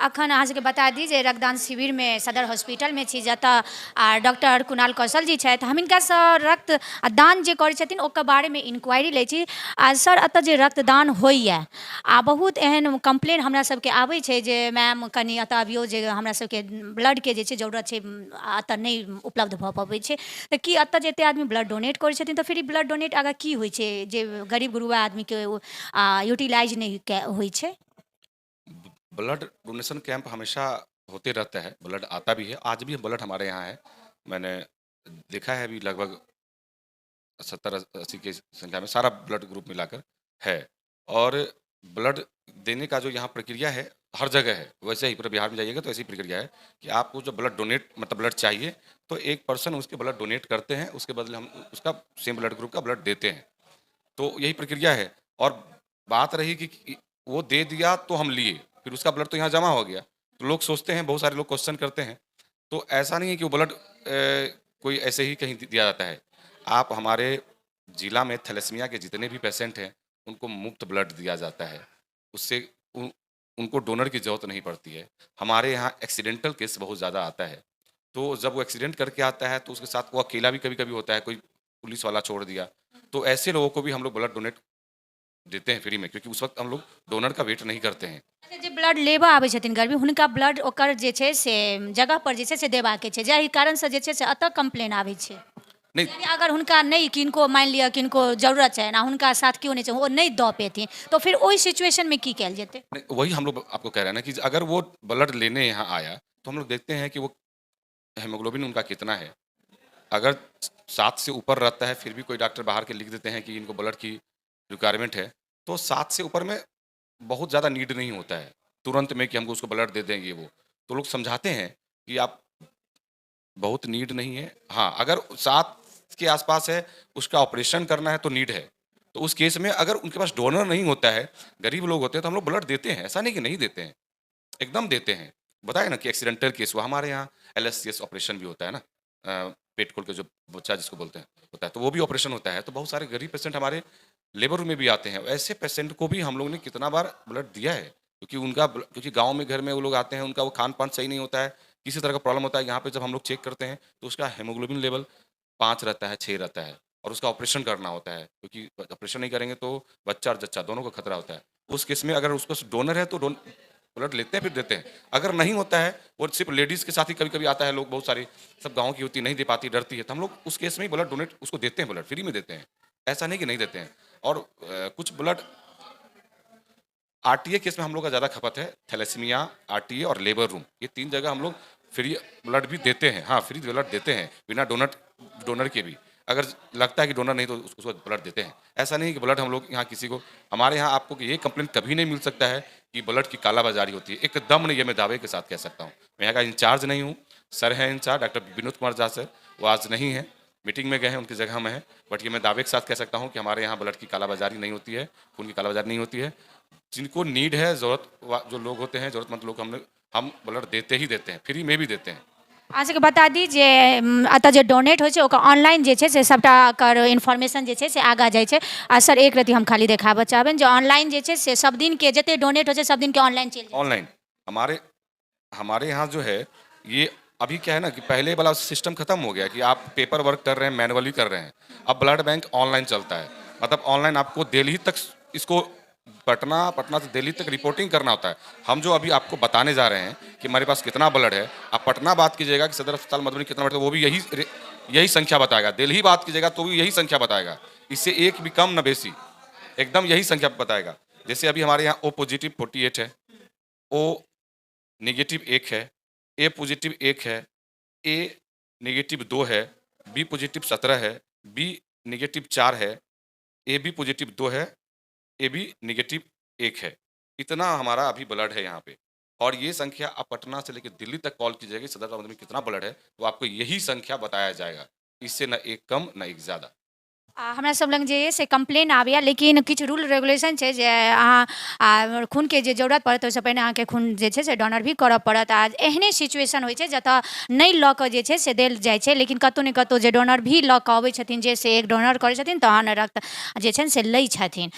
अखन अहाँ सबके बता दी जे रक्तदान शिविर में सदर हॉस्पिटल में छी जतऽ डॉक्टर कुणाल कौशल जी छथि। हम हिनकासँ रक्त दान जे करै छथिन ओकर बारेमे इंक्वायरी लै छी। सर एतऽ जे रक्तदान होइए बहुत एहन कंप्लेन हमरा सबके आबै छै जे मैम कनि एतऽ अबियौ जे हमरा सबके ब्लडके जे छै जरूरत छै एतऽ नहि उपलब्ध भऽ पबै छै। तऽ कि एतऽ जे एतेक आदमी ब्लड डोनेट करै छथिन तऽ फिर ई ब्लड डोनेट आगाँ की होइ छै जे गरीब गुरुआ आदमीके यूटिलाइज नहीं होइ छै? ब्लड डोनेशन कैंप हमेशा होते रहता है, ब्लड आता भी है, आज भी ब्लड हमारे यहाँ है। मैंने देखा है अभी लगभग 70-80 की संख्या में सारा ब्लड ग्रुप मिलाकर है। और ब्लड देने का जो यहाँ प्रक्रिया है हर जगह है, वैसे ही पूरे बिहार में जाइएगा तो ऐसी प्रक्रिया है कि आपको जो ब्लड डोनेट मतलब ब्लड चाहिए तो एक पर्सन उसके ब्लड डोनेट करते हैं, उसके बदले हम उसका सेम ब्लड ग्रुप का ब्लड देते हैं। तो यही प्रक्रिया है। और बात रही कि वो दे दिया तो हम लिए, फिर उसका ब्लड तो यहाँ जमा हो गया, तो लोग सोचते हैं, बहुत सारे लोग क्वेश्चन करते हैं। तो ऐसा नहीं है कि वो ब्लड कोई ऐसे ही कहीं दिया जाता है। आप हमारे जिला में थैलेसीमिया के जितने भी पेशेंट हैं उनको मुफ्त ब्लड दिया जाता है, उससे उनको डोनर की ज़रूरत नहीं पड़ती है। हमारे यहाँ एक्सीडेंटल केस बहुत ज़्यादा आता है, तो जब वो एक्सीडेंट करके आता है तो उसके साथ वो अकेला भी कभी कभी होता है, कोई पुलिस वाला छोड़ दिया, तो ऐसे लोगों को भी हम लोग ब्लड डोनेट देते हैं फ्री में, क्योंकि उस वक्त हम लोग डोनर का वेट नहीं करते हैं। जे ब्लड लेबऽ आबै छथिन गर्मी हुनका ब्लड ओकर जे छै से जगह पर जे छै से देबाके छै, जाहि कारणसँ जे छै से एतऽ कंप्लेन आबै छै। नहीं यानी अगर हुनका नहीं किनको मान लिअ किनको जरूरत छै ना हुनका साथ क्यों नहीं छै वो नहीं दऽ पेथिन तो फिर ओहि सिचुएशन में की कयल जेतै? नहीं, वही हम लोग आपको कह रहे हैं ना कि अगर वो ब्लड लेने यहाँ आया तो हम लोग देखते हैं कि वो हेमोग्लोबिन उनका कितना है। अगर 7 से ऊपर रहता है फिर भी कोई डॉक्टर बाहर के लिख देते हैं कि इनको ब्लड की रिक्वायरमेंट है, तो 7 से ऊपर में बहुत ज़्यादा नीड नहीं होता है तुरंत में कि हमको उसको ब्लड दे देंगे वो। तो लोग समझाते हैं कि आप बहुत नीड नहीं है। हाँ, अगर 7 के आसपास है, उसका ऑपरेशन करना है तो नीड है। तो उस केस में अगर उनके पास डोनर नहीं होता है, गरीब लोग होते हैं, तो हम लोग ब्लड देते हैं, ऐसा नहीं कि नहीं देते हैं, एकदम देते हैं। बताया ना कि एक्सीडेंटल केस हुआ, हमारे यहाँ एलएससीएस ऑपरेशन भी होता है ना, पेट खोल के जो बच्चा जिसको बोलते हैं होता है, तो वो भी ऑपरेशन होता है। तो बहुत सारे गरीब पेशेंट हमारे लेबर रूम में भी आते हैं, ऐसे पेशेंट को भी हम लोग ने कितना बार ब्लड दिया है, क्योंकि क्योंकि गाँव में घर में वो लोग आते हैं, उनका वो खान-पान सही नहीं होता है, किसी तरह का प्रॉब्लम होता है। यहाँ पे जब हम लोग चेक करते हैं तो उसका हेमोग्लोबिन लेवल 5 रहता है, 6 रहता है, और उसका ऑपरेशन करना होता है, क्योंकि ऑपरेशन नहीं करेंगे तो बच्चा और जच्चा दोनों को खतरा होता है। उस केस में अगर उसको डोनर है तो ब्लड लेते हैं फिर देते हैं। अगर नहीं होता है, वो सिर्फ लेडीज़ के साथ ही कभी-कभी आता है, लोग बहुत सारे सब गाँव की होती नहीं दे पाती, डरती है, तो हम लोग उस केस में ही ब्लड डोनेट उसको देते हैं, ब्लड फ्री में देते हैं। ऐसा नहीं कि नहीं देते हैं। और कुछ ब्लड आरटीए केस में हम लोग का ज़्यादा खपत है, थैलेसीमिया, आरटीए और लेबर रूम, ये 3 जगह हम लोग फ्री ब्लड भी देते हैं। हाँ, फ्री ब्लड देते हैं, बिना डोनर के भी। अगर लगता है कि डोनर नहीं तो उसको ब्लड देते हैं। ऐसा नहीं कि ब्लड हम लोग यहाँ किसी को, हमारे यहाँ आपको ये कंप्लेंट कभी नहीं मिल सकता है कि ब्लड की कालाबाज़ारी होती है, एकदम नहीं, ये मैं दावे के साथ कह सकता हूँ। मैं यहाँ का इंचार्ज नहीं हूँ, सर हैं incharge doctor Vinod Kumar Jha sir, वो आज नहीं हैं, मीटिंग में गए हैं, उनकी जगह में है। बट ये मैं दावे के साथ कह सकता हूँ कि हमारे यहाँ ब्लड की कालाबाज़ारी नहीं होती है, खून की कालाबाज़ारी नहीं होती है। जिनको नीड है, जो लोग होते हैं, ज़रूरतमंद लोग, हम ब्लड देते ही देते हैं, फ्री में भी देते हैं। अहाँ सबके बता दी जे एतऽ जे डोनेट होइ छै ओकर ऑनलाइन जे छै से सबटा एकर इन्फॉर्मेशन जे छै से आगाँ जाइ छै। आ सर एक रति हम खाली देखाबऽ चाहबनि जे ऑनलाइन जे छै से सब दिन के जते डोनेट होइ छै सब दिन के ऑनलाइन चलि जाइ छै। ऑनलाइन हमारे हमारे यहाँ जो है, ये अभी क्या है ना कि पहले वाला सिस्टम खत्म हो गया कि आप पेपर वर्क कर रहे हैं, मैनुअली कर रहे हैं। अब ब्लड बैंक ऑनलाइन चलता है, मतलब ऑनलाइन आपको दिल्ली तक इसको पटना से दिल्ली तक रिपोर्टिंग करना होता है। हम जो अभी आपको बताने जा रहे हैं कि हमारे पास कितना ब्लड है, आप पटना बात कीजिएगा कि सदर अस्पताल मधुबनी कितना ब्लड है, वो भी यही संख्या बताएगा। दिल्ली बात कीजिएगा तो भी यही संख्या बताएगा, इससे एक भी कम न बेसी, एकदम यही संख्या बताएगा। जैसे अभी हमारे यहाँ ओ पॉजिटिव 48 है, ओ नेगेटिव 1 है, ए पॉजिटिव 1 है, ए नेगेटिव 2 है, बी पॉजिटिव 17 है, बी नेगेटिव 4 है, ए बी पॉजिटिव 2 है, ए बी नेगेटिव 1 है। इतना हमारा अभी ब्लड है यहाँ पे। और ये संख्या आप पटना से लेकर दिल्ली तक कॉल कीजिएगा सदर अस्पताल में कितना ब्लड है, तो आपको यही संख्या बताया जाएगा, इससे न एक कम न एक ज़्यादा। हमरा सब लग जे है से कंप्लेन आबैया, लेकिन किछु रूल रेगुलेशन छै जे अहाँ खून के जे जरूरत पड़त ओहिसँ पहिने अहाँके खून जे छै से डोनर भी करऽ पड़त। आ एहने सिचुएशन होइ छै जतऽ नहि लऽ कऽ जे छै से देल जाइ छै, लेकिन कतौ ने कतौ जे डोनर भी लऽ कऽ अबै छथिन जे से एक डोनर करै छथिन तहन रक्त जे छै से लै छथिन।